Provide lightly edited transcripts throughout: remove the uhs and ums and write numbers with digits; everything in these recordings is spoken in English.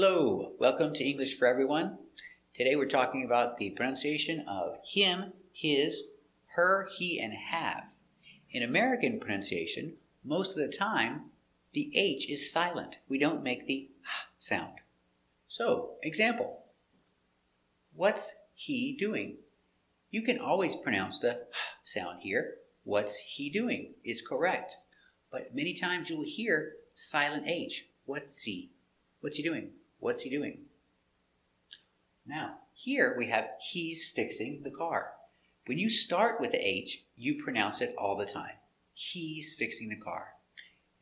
Hello, welcome to English for Everyone. Today we're talking about the pronunciation of him, his, her, he, and have. In American pronunciation, most of the time, the H is silent. We don't make the H sound. So, example. What's he doing? You can always pronounce the H sound here. What's he doing is correct. But many times you'll hear silent H. What's he? What's he doing? What's he doing? Now, here we have he's fixing the car. When you start with the H, you pronounce it all the time. He's fixing the car.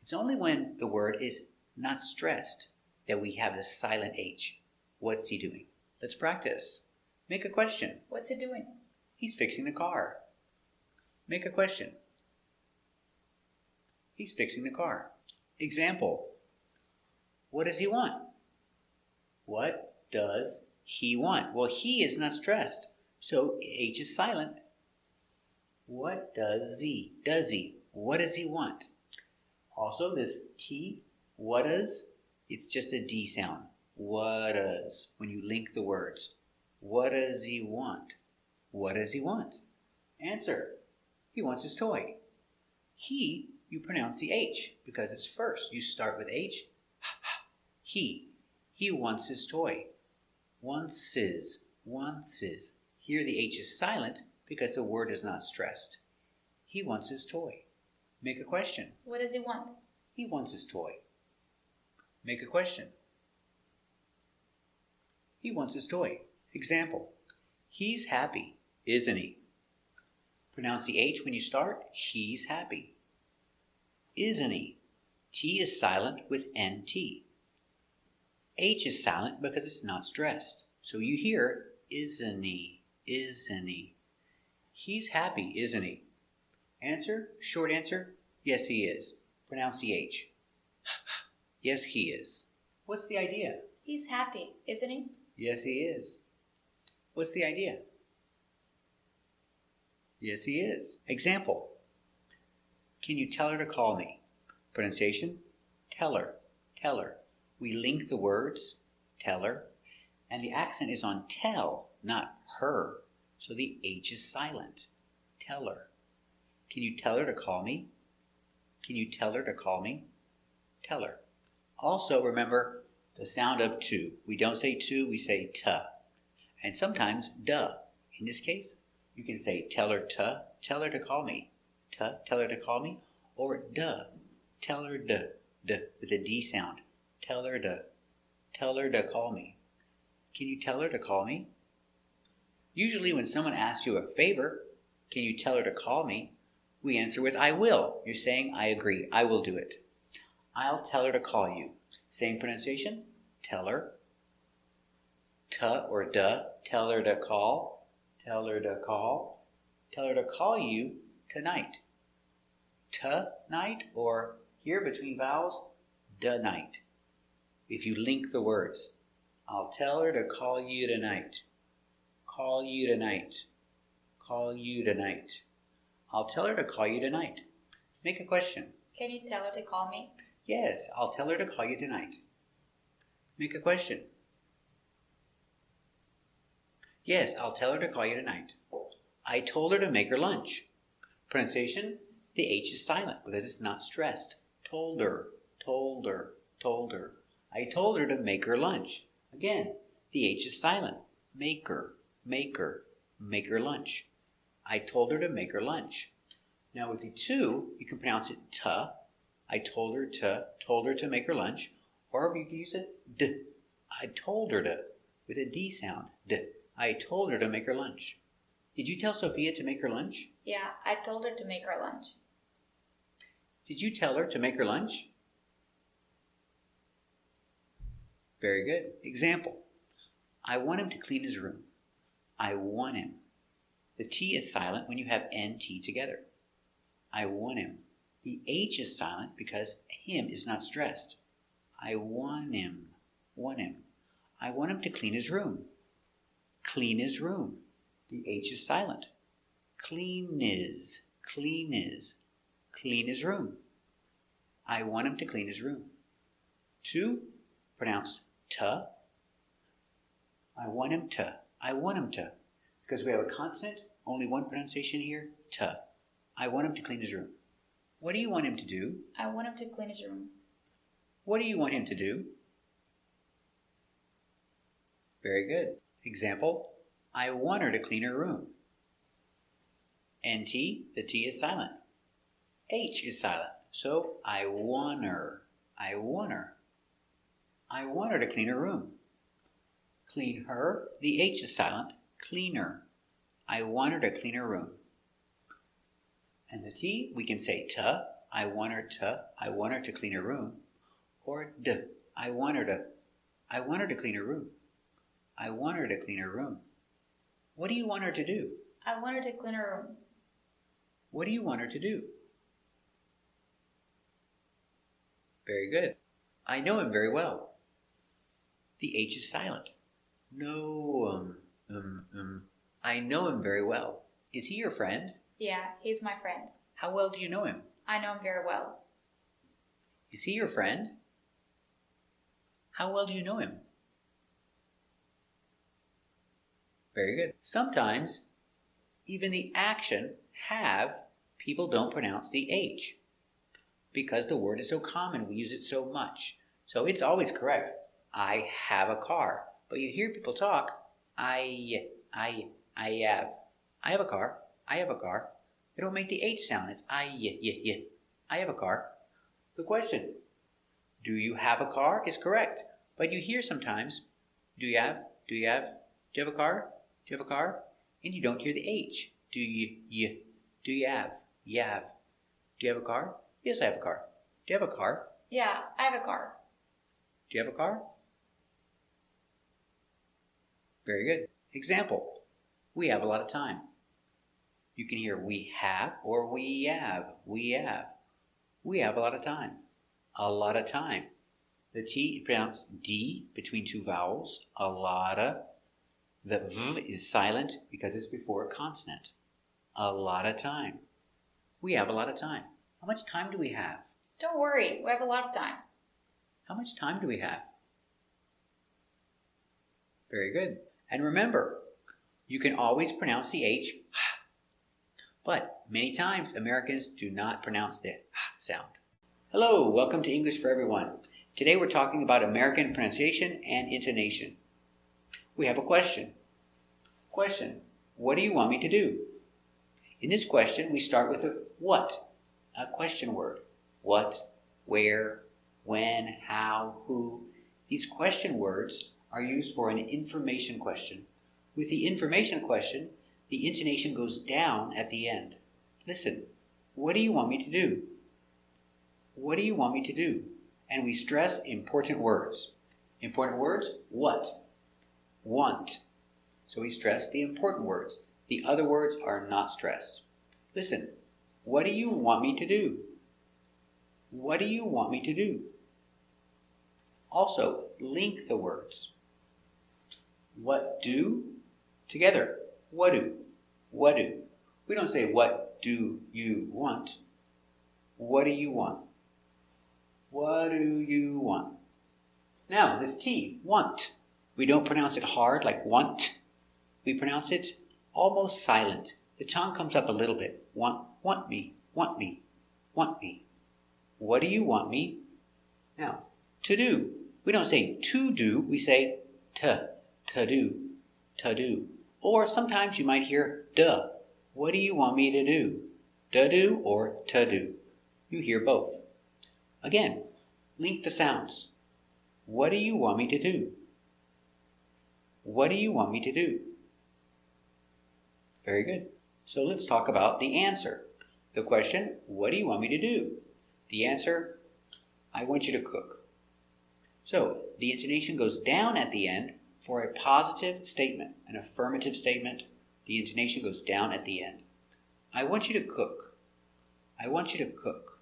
It's only when the word is not stressed that we have the silent H. What's he doing? Let's practice. Make a question. What's he doing? He's fixing the car. Make a question. He's fixing the car. Example. What does he want? What does he want? Well, he is not stressed, so H is silent. What does he? Does he? What does he want? Also, this T, what does, it's just a D sound. What does, when you link the words. What does he want? What does he want? Answer. He wants his toy. He, you pronounce the H because it's first. You start with H. He wants his toy. Wants his. Here the H is silent because the word is not stressed. He wants his toy. Make a question. What does he want? He wants his toy. Make a question. He wants his toy. Example. He's happy, isn't he? Pronounce the H when you start. He's happy. Isn't he? T is silent with NT. H is silent because it's not stressed. So you hear, isn't he? Isn't he? He's happy, isn't he? Answer, short answer, yes he is. Pronounce the H. Yes he is. What's the idea? He's happy, isn't he? Yes he is. What's the idea? Yes he is. Example. Can you tell her to call me? Pronunciation, tell her, tell her. We link the words, tell her, and the accent is on tell, not her, so the H is silent. Tell her. Can you tell her to call me? Can you tell her to call me? Tell her. Also remember the sound of to. We don't say to, we say ta. And sometimes duh. In this case, you can say tell her to call me. Tell her to call me, or duh. Tell her to, with a D sound. Tell her to call me. Can you tell her to call me? Usually when someone asks you a favor, can you tell her to call me? We answer with I will. You're saying I agree. I will do it. I'll tell her to call you. Same pronunciation. Tell her. Ta or duh. Tell her to call. Tell her to call. Tell her to call you tonight. Ta-night, or here between vowels, da-night. If you link the words, I'll tell her to call you tonight. Call you tonight. Call you tonight. I'll tell her to call you tonight. Make a question. Can you tell her to call me? Yes, I'll tell her to call you tonight. Make a question. Yes, I'll tell her to call you tonight. I told her to make her lunch. Pronunciation, the H is silent because it's not stressed. Told her, told her, told her. I told her to make her lunch. Again, the H is silent. Make her, make her, make her lunch. I told her to make her lunch. Now with the to, you can pronounce it ta. I told her to make her lunch. Or you can use it d. I told her to, with a D sound. D. I told her to make her lunch. Did you tell Sophia to make her lunch? Yeah, I told her to make her lunch. Did you tell her to make her lunch? Very good. Example. I want him to clean his room. I want him. The T is silent when you have NT together. I want him. The H is silent because him is not stressed. I want him. Want him. I want him to clean his room. Clean his room. The H is silent. Clean is. Clean is. Clean his room. I want him to clean his room. To, pronounced to. I want him to. I want him to. Because we have a consonant, only one pronunciation here, to. I want him to clean his room. What do you want him to do? I want him to clean his room. What do you want him to do? Very good. Example, I want her to clean her room. NT, the T is silent. H is silent. So I want her. I want her. I want her to clean her room. Clean her, the H is silent. Cleaner. I want her to clean her room. And the T, we can say to. I want her to. I want her to clean her room. Or d. I want her to clean her room. I want her to clean her room. What do you want her to do? I want her to clean her room. What do you want her to do? Very good. I know him very well. The H is silent. No, I know him very well. Is he your friend? Yeah, he's my friend. How well do you know him? I know him very well. Is he your friend? How well do you know him? Very good. Sometimes, even the action have, people don't pronounce the H because the word is so common, we use it so much. So it's always correct. I have a car. But you hear people talk, I have. I have a car. I have a car. They don't make the H sound. It's I have a car. The question, do you have a car, is correct. But you hear sometimes, do you have? Do you have? Do you have a car? Do you have a car? And you don't hear the H. Do you have? You have. Do you have a car? Yes, I have a car. Do you have a car? Yeah, I have a car. Do you have a car? Very good. Example, we have a lot of time. You can hear we have or we have. We have. We have a lot of time. A lot of time. The T pronounced D between two vowels. A lot of. The V is silent because it's before a consonant. A lot of time. We have a lot of time. How much time do we have? Don't worry, we have a lot of time. How much time do we have? Very good. And remember, you can always pronounce the H, but many times Americans do not pronounce the sound. Hello, welcome to English for Everyone. Today we're talking about American pronunciation and intonation. We have a question. Question, what do you want me to do? In this question, we start with a what, a question word. What, where, when, how, who. These question words are used for an information question. With the information question, the intonation goes down at the end. Listen, what do you want me to do? What do you want me to do? And we stress important words. Important words, what? Want. So we stress the important words. The other words are not stressed. Listen, what do you want me to do? What do you want me to do? Also, link the words. What do? Together. What do? What do? We don't say, what do you want? What do you want? What do you want? Now, this T, want. We don't pronounce it hard like want. We pronounce it almost silent. The tongue comes up a little bit. Want me, want me, want me. What do you want me? Now, to do. We don't say to do, we say to do, to do. Or sometimes you might hear duh. What do you want me to do? To do or to do. You hear both. Again, link the sounds. What do you want me to do? What do you want me to do? Very good. So let's talk about the answer. The question, what do you want me to do? The answer, I want you to cook. So the intonation goes down at the end for a positive statement, an affirmative statement. The intonation goes down at the end. I want you to cook. I want you to cook.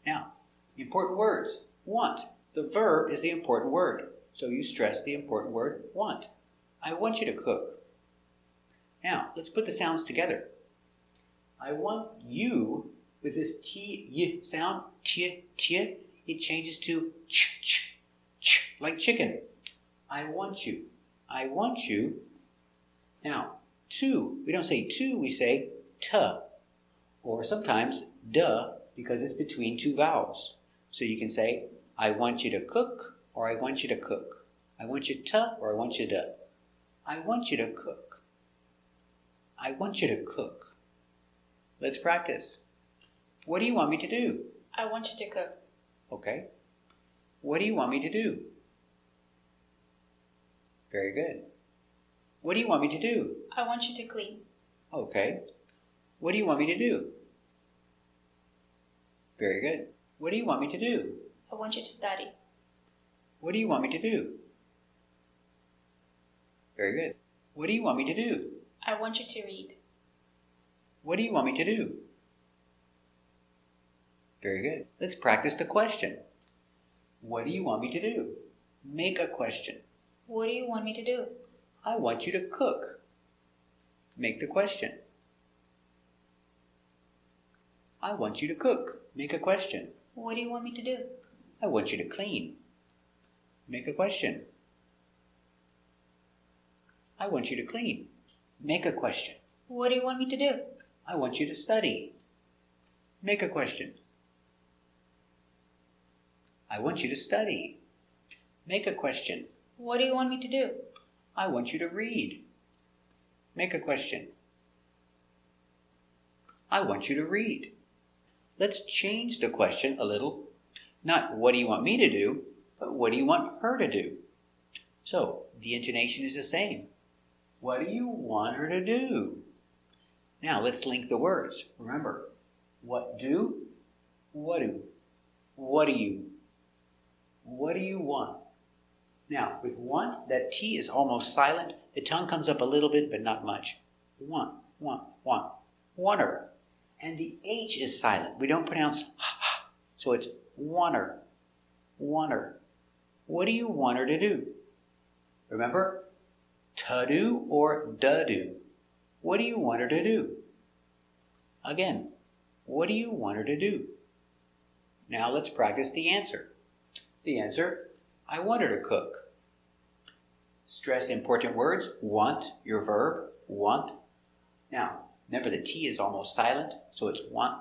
Now, important words. Want. The verb is the important word. So you stress the important word, want. I want you to cook. Now, let's put the sounds together. I want you, with this T, Y sound, T, it changes to ch, ch, ch, like chicken. I want you. I want you. Now, to, we don't say to, we say t. Or sometimes duh, because it's between two vowels. So you can say, I want you to cook, or I want you to cook. I want you to, or I want you to. I want you to cook. I want you to cook. Let's practice. What do you want me to do? I want you to cook. Okay. What do you want me to do? Very good. What do you want me to do? I want you to clean. Okay. What do you want me to do? Very good. What do you want me to do? I want you to study. What do you want me to do? Very good. What do you want me to do? I want you to read. What do you want me to do? Very good. Let's practice the question. What do you want me to do? Make a question. What do you want me to do? I want you to cook. Make the question. I want you to cook. Make a question. What do you want me to do? I want you to clean. Make a question. I want you to clean. Make a question. What do you want me to do? I want you to study. Make a question. I want you to study. Make a question. What do you want me to do? I want you to read. Make a question. I want you to read. Let's change the question a little. Not what do you want me to do, but what do you want her to do? So the intonation is the same. What do you want her to do? Now let's link the words. Remember, what do? What do? What do you? What do you want? Now, with want, that T is almost silent. The tongue comes up a little bit, but not much. Want. Wanter. And the H is silent. We don't pronounce ha. So it's wanter. Wanter. What do you want her to do? Remember, to do or da do. What do you want her to do? Again, what do you want her to do? Now let's practice the answer. The answer, I want her to cook. Stress important words. Want, your verb, want. Now, remember the T is almost silent, so it's want.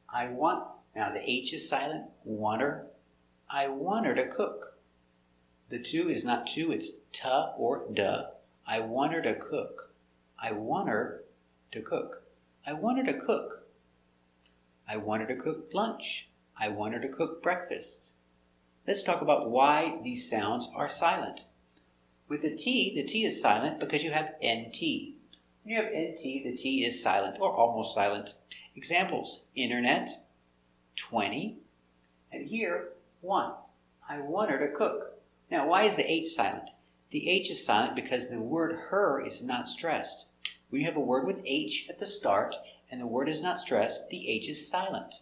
I want. Now the H is silent. Want her. I want her to cook. The to is not to, it's ta or da. I want her to cook. I want her to cook. I want her to cook. I want her to cook lunch. I want her to cook breakfast. Let's talk about why these sounds are silent. With the T is silent because you have NT. When you have NT, the T is silent or almost silent. Examples, internet, 20, and here, 1. I want her to cook. Now, why is the H silent? The H is silent because the word her is not stressed. When you have a word with H at the start and the word is not stressed, the H is silent.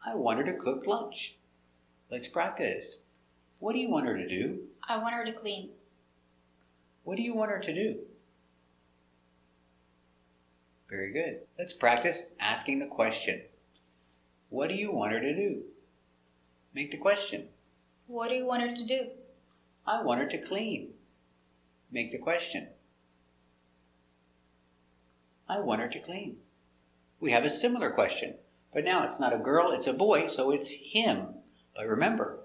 I want her to cook lunch. Let's practice. What do you want her to do? I want her to clean. What do you want her to do? Very good. Let's practice asking the question. What do you want her to do? Make the question. What do you want her to do? I want her to clean. Make the question. I want her to clean. We have a similar question, but now it's not a girl, it's a boy, so it's him. But remember,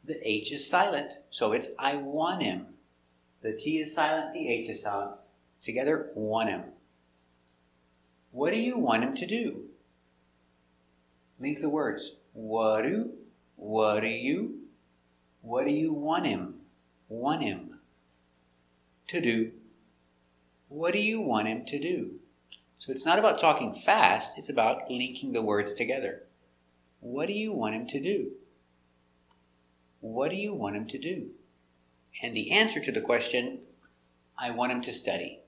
the H is silent, so it's I want him. The T is silent, the H is silent. Together, want him. What do you want him to do? Link the words. What do you, what do you want him to do? What do you want him to do? So it's not about talking fast, it's about linking the words together. What do you want him to do? What do you want him to do? And the answer to the question, I want him to study.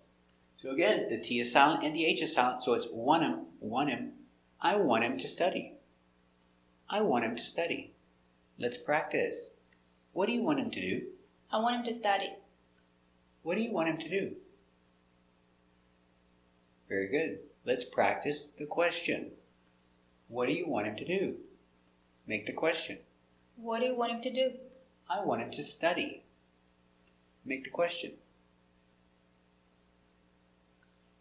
So again, the T is silent and the H is silent, so it's want him. I want him to study. I want him to study. Let's practice. What do you want him to do? I want him to study. What do you want him to do? Very good. Let's practice the question. What do you want him to do? Make the question. What do you want him to do? I want him to study. Make the question.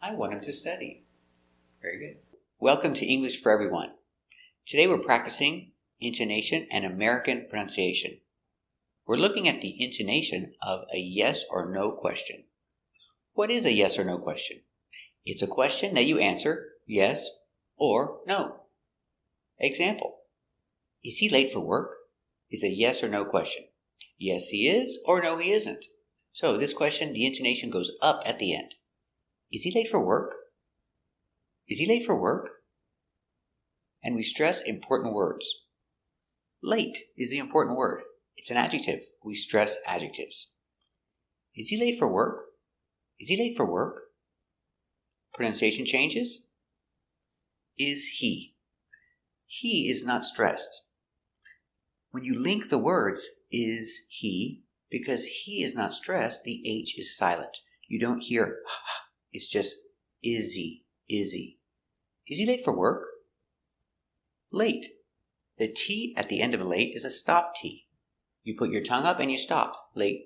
I want him to study. Very good. Welcome to English for Everyone. Today we're practicing intonation and American pronunciation. We're looking at the intonation of a yes or no question. What is a yes or no question? It's a question that you answer yes or no. Example, is he late for work? Is a yes or no question. Yes, he is, or no, he isn't. So this question, the intonation goes up at the end. Is he late for work? Is he late for work? And we stress important words. Late is the important word. It's an adjective. We stress adjectives. Is he late for work? Is he late for work? Pronunciation changes. Is he? He is not stressed. When you link the words, is he, because he is not stressed, the H is silent. You don't hear, it's just, is he, is he. Is he late for work? Late. The T at the end of late is a stop T. You put your tongue up and you stop. Late.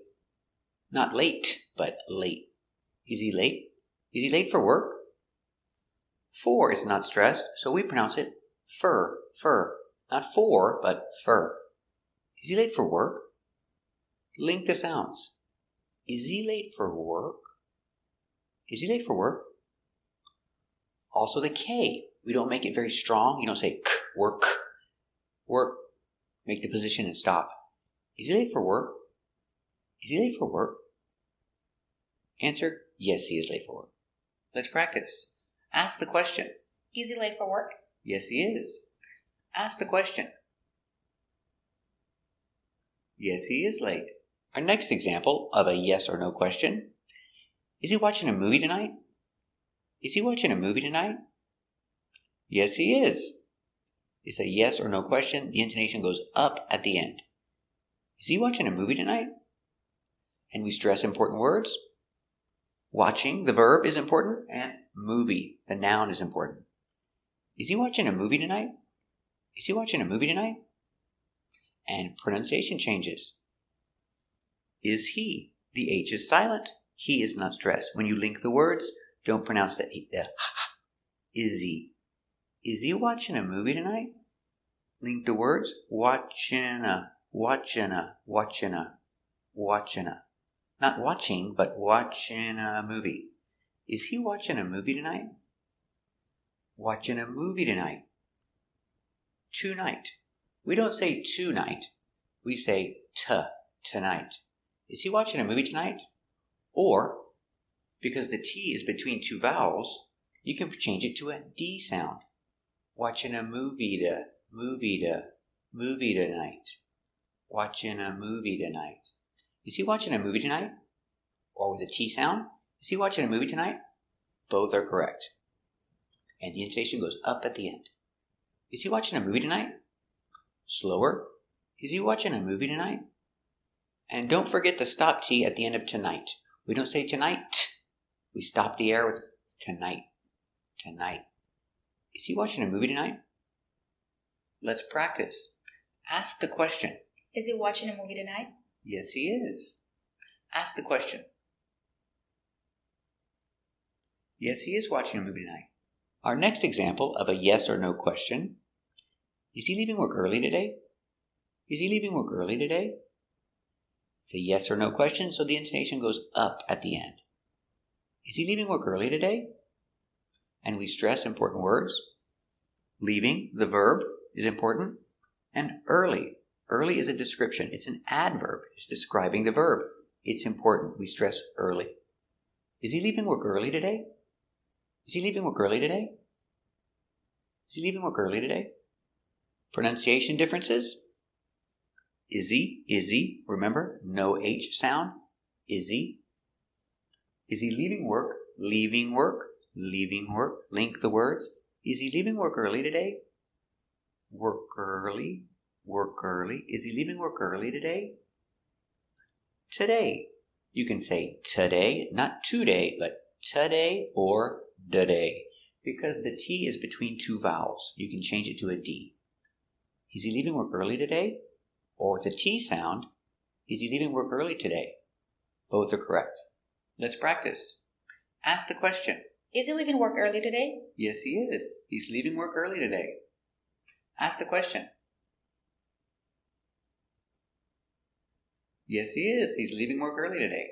Not late, but late. Is he late? Is he late for work? For is not stressed, so we pronounce it fur, fur. Not for, but fur. Is he late for work? Link the sounds. Is he late for work? Is he late for work? Also the K. We don't make it very strong. You don't say k, work, work. Make the position and stop. Is he late for work? Is he late for work? Answer, yes, he is late for work. Let's practice. Ask the question. Is he late for work? Yes, he is. Ask the question. Yes, he is late. Our next example of a yes or no question. Is he watching a movie tonight? Is he watching a movie tonight? Yes, he is. It's a yes or no question. The intonation goes up at the end. Is he watching a movie tonight? And we stress important words. Watching, the verb, is important, and movie, the noun, is important. Is he watching a movie tonight? Is he watching a movie tonight? And pronunciation changes. Is he? The H is silent. He is not stressed. When you link the words, don't pronounce the is he? Is he watching a movie tonight? Link the words. Watching a. Not watching, but watching a movie. Is he watching a movie tonight? Watching a movie tonight. Tonight. We don't say tonight. We say tonight. Is he watching a movie tonight? Or, because the T is between two vowels, you can change it to a D sound. Watching a movie tonight. Watching a movie tonight. Is he watching a movie tonight? Or with a T sound? Is he watching a movie tonight? Both are correct. And the intonation goes up at the end. Is he watching a movie tonight? Slower. Is he watching a movie tonight? And don't forget the stop T at the end of tonight. We don't say tonight. We stop the air with tonight. Tonight. Is he watching a movie tonight? Let's practice. Ask the question. Is he watching a movie tonight? Yes, he is. Ask the question. Yes, he is watching a movie tonight. Our next example of a yes or no question. Is he leaving work early today? Is he leaving work early today? It's a yes or no question, so the intonation goes up at the end. Is he leaving work early today? And we stress important words. Leaving, the verb, is important. And early. Early is a description. It's an adverb. It's describing the verb. It's important. We stress early. Is he leaving work early today? Is he leaving work early today? Is he leaving work early today? Pronunciation differences. Is he, remember, no H sound. Is he? Is he leaving work? Leaving work. Link the words. Is he leaving work early today? Work early. Is he leaving work early today? Today. You can say today, not today, but today or today. Because the T is between two vowels. You can change it to a D. Is he leaving work early today? Or with the T sound, is he leaving work early today? Both are correct. Let's practice. Ask the question. Is he leaving work early today? Yes, he is. He's leaving work early today. Ask the question. Yes, he is. He's leaving work early today.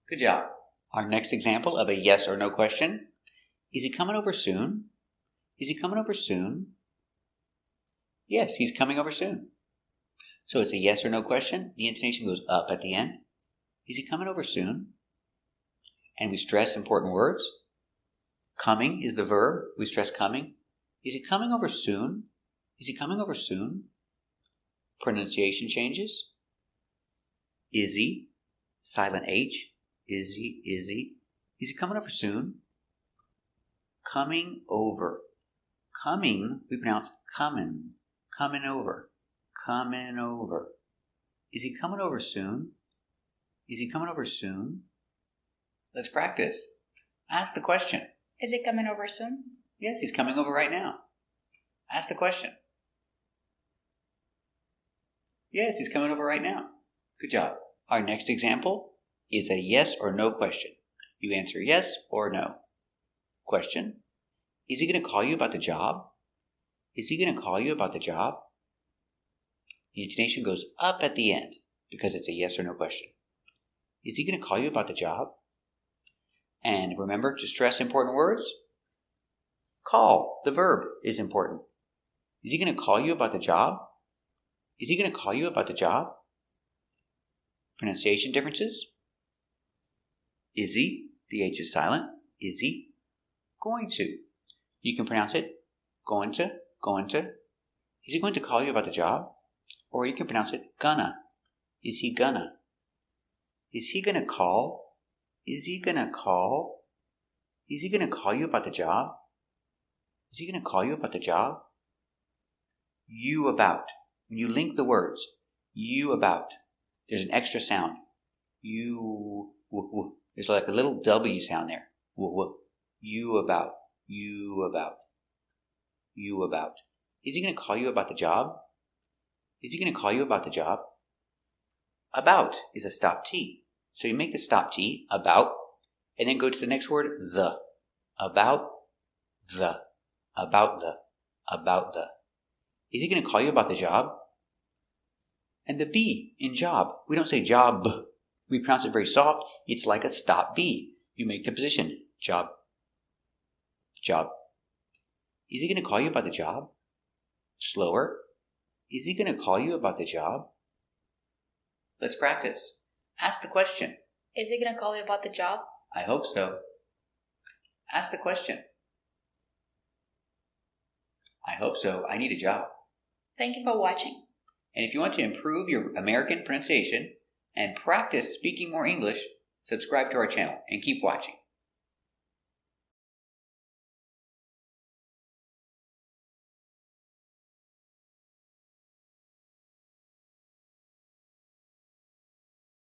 Good job. Our next example of a yes or no question. Is he coming over soon? Is he coming over soon? Yes, he's coming over soon. So it's a yes or no question. The intonation goes up at the end. Is he coming over soon? And we stress important words. Coming is the verb. We stress coming. Is he coming over soon? Is he coming over soon? Pronunciation changes. Is he? Silent H. Is he? Is he? Is he coming over soon? Coming over. Coming, we pronounce coming. Coming over. Coming over. Is he coming over soon? Is he coming over soon? Let's practice. Ask the question. Is he coming over soon? Yes, he's coming over right now. Ask the question. Yes, he's coming over right now. Good job. Our next example is a yes or no question. You answer yes or no. Question. Is he going to call you about the job? Is he going to call you about the job? The intonation goes up at the end because it's a yes or no question. Is he going to call you about the job? And remember to stress important words. Call, the verb, is important. Is he going to call you about the job? Is he going to call you about the job? Pronunciation differences. Is he? The H is silent. Is he? Going to. You can pronounce it going to, going to. Is he going to call you about the job? Or you can pronounce it gonna. Is he gonna? Is he gonna call? Is he gonna call? Is he gonna call you about the job? Is he gonna call you about the job? You about. When you link the words, you about, there's an extra sound. You, there's like a little W sound there. You about. You about. You about. Is he going to call you about the job? Is he going to call you about the job? About is a stop T. So you make the stop T, about, and then go to the next word, the. About the. About the. About the. Is he going to call you about the job? And the B in job, we don't say job. We pronounce it very soft. It's like a stop B. You make the position, job. Job. Is he going to call you about the job? Slower. Is he going to call you about the job? Let's practice. Ask the question. Is he going to call you about the job? I hope so. Ask the question. I hope so. I need a job. Thank you for watching. And if you want to improve your American pronunciation and practice speaking more English, subscribe to our channel and keep watching.